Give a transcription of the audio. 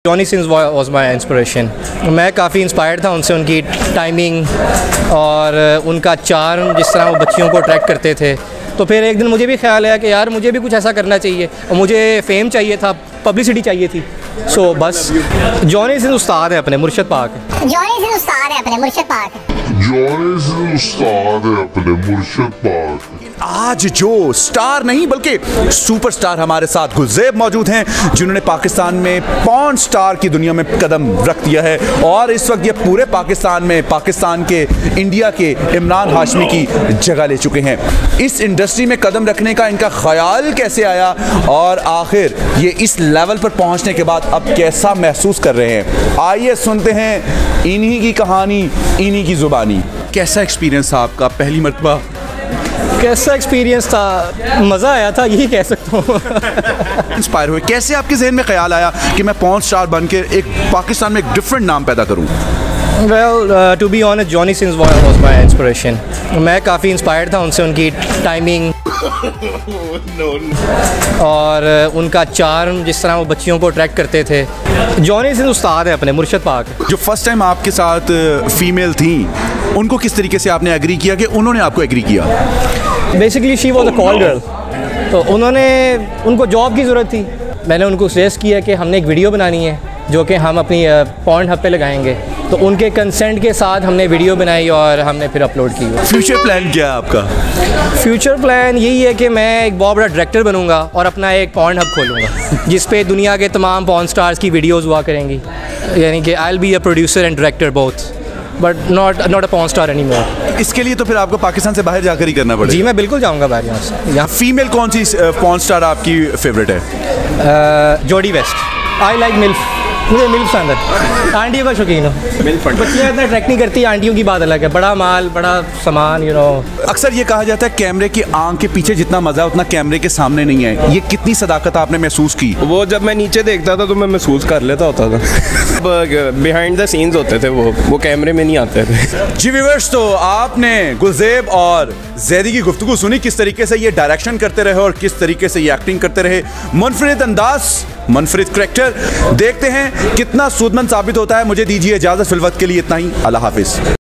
Johnny Sins was my inspiration. मैं काफ़ी inspired था उनसे, उनकी टाइमिंग और उनका चार्म, जिस तरह वो बच्चियों को अट्रैक्ट करते थे। तो फिर एक दिन मुझे भी ख्याल आया कि यार मुझे भी कुछ ऐसा करना चाहिए और मुझे फेम चाहिए था, पब्लिसिटी चाहिए थी। सो बस जॉनी सिंस उस्ताद है अपने मुर्शद पाक। जॉनी सिंस उस्ताद है अपने मुर्शद पाक। जॉनी सिंस उस्ताद है अपने मुर्शद पाक। आज जो स्टार नहीं बल्कि सुपरस्टार हमारे साथ गुलज़ेब मौजूद हैं, जिन्होंने पाकिस्तान में पॉर्न स्टार की दुनिया में कदम रख दिया है और इस वक्त ये पूरे पाकिस्तान में पाकिस्तान के, इंडिया के इमरान हाशमी की जगह ले चुके हैं। इस इंडस्ट्री में कदम रखने का इनका ख्याल कैसे आया और आखिर ये इस लेवल पर पहुंचने के बाद अब कैसा महसूस कर रहे हैं, आइए सुनते हैं इन्हीं की कहानी, इन्हीं की ज़ुबानी। कैसा एक्सपीरियंस था आपका पहली मरतबा? कैसा एक्सपीरियंस था? मज़ा आया था, यही कह सकता हूँ। इंस्पायर हुए कैसे? आपके जहन में ख्याल आया कि मैं पॉर्न स्टार बन के एक पाकिस्तान में एक डिफरेंट नाम पैदा करूँ? Well, to be honest, Johnny Sins was my inspiration. मैं काफ़ी इंस्पायर्ड था उनसे, उनकी टाइमिंग और उनका चार्म, जिस तरह वो बच्चियों को अट्रैक्ट करते थे। जॉनी सिंस उस्ताद है अपने मुर्शद पाक। जो फर्स्ट टाइम आपके साथ फीमेल थी, उनको किस तरीके से आपने एग्री किया कि उन्होंने आपको एग्री किया? Basically she was a call girl. तो उनको जॉब की ज़रूरत थी। मैंने उनको सजेस्ट किया कि हमने एक वीडियो बनानी है जो कि हम अपनी पॉर्न हब पे लगाएंगे। तो उनके कंसेंट के साथ हमने वीडियो बनाई और हमने फिर अपलोड की। फ्यूचर प्लान क्या है आपका? फ्यूचर प्लान यही है कि मैं एक बहुत बड़ा डायरेक्टर बनूंगा और अपना एक पॉर्न हब खोलूँगा जिस पे दुनिया के तमाम पॉर्न स्टार्स की वीडियोज़ हुआ करेंगी। यानी कि I will be a producer and director both, but not a porn star anymore. इसके लिए तो फिर आपको पाकिस्तान से बाहर जाकर ही करना पड़ेगा। जी, मैं बिल्कुल जाऊँगा बाहर यहाँ से। यहाँ फीमेल कौन सी पॉर्न स्टार आपकी फेवरेट है? जोडी वेस्ट। I like MILF. मुझे मिल्फ पसंद है। आंटियों का शौकीन हो। बच्चियाँ इतना अट्रैक्ट नहीं करती, आंटियों की बात अलग है। बड़ा माल, बड़ा सामान, अक्सर ये कहा जाता है कैमरे की आंख के पीछे जितना मजा उतना कैमरे के सामने नहीं है। ये कितनी सदाकत आपने महसूस की? वो जब मैं नीचे देखता था तो मैं महसूस कर लेता होता था। बिहाइंड द सीन्स होते थे वो कैमरे में नहीं आते थे। जी व्यूअर्स, तो आपने गुलज़ेब और ज़ैदी की गुफ्तगू सुनी, किस तरीके से ये डायरेक्शन करते रहे और किस तरीके से ये एक्टिंग करते रहे। मुनफरिद अंदाज, मुनफरिद करैक्टर, देखते हैं कितना सूदमंद साबित होता है। मुझे दीजिए इजाज़त, फिल वक्त के लिए इतना ही। अल्लाह हाफिज़।